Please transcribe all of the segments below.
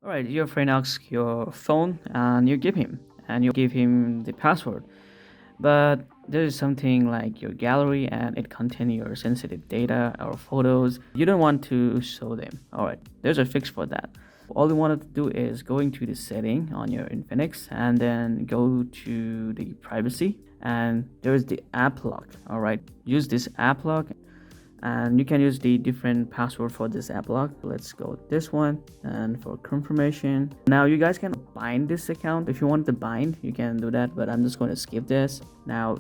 All right, your friend asks your phone and you give him the password. But there is something like your gallery and it contains your sensitive data or photos. You don't want to show them. All right, there's a fix for that. All you want to do is go into the setting on your Infinix and then go to the privacy and there's the app lock. All right, use this app lock and you can use the different password for this app lock. Let's go with this one, and for confirmation, now you guys can bind this account. If you want to bind, you can do that, but I'm just going to skip this. Now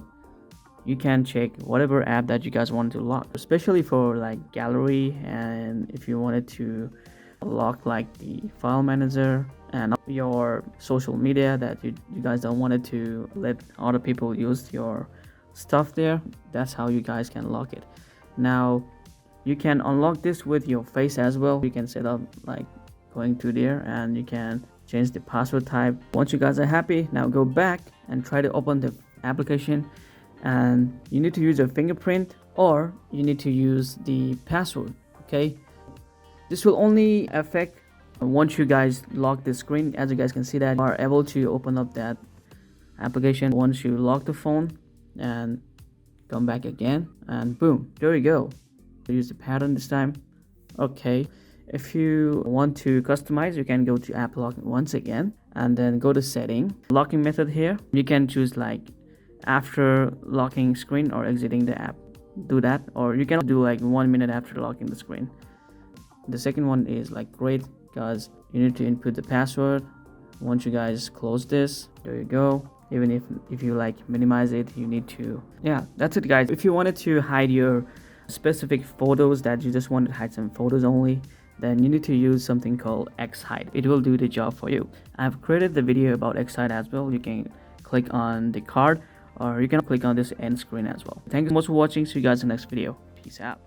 you can check whatever app that you guys want to lock, especially for like gallery, and if you wanted to lock like the file manager and your social media that you guys don't want it to let other people use your stuff there, that's how you guys can lock it. Now you can unlock this with your face as well. You can set up like going to there and you can change the password type. Once you guys are happy, now go back and try to open the application, and you need to use your fingerprint or you need to use the password. Okay, this will only affect once you guys lock the screen. As you guys can see that you are able to open up that application once you lock the phone, and come back again and boom, there you go. Use the pattern this time. Okay, if you want to customize, you can go to app lock once again and then go to setting, locking method. Here you can choose like after locking screen or exiting the app, do that, or you can do like 1 minute after locking the screen. The second one is like great because you need to input the password. Once you guys close this, there you go. Even if you like minimize it, you need to, yeah, that's it guys. If you wanted to hide your specific photos, that you just want to hide some photos only, then you need to use something called X-Hide. It will do the job for you. I've created the video about X-Hide as well. You can click on the card or you can click on this end screen as well. Thank you so much for watching. See you guys in the next video. Peace out.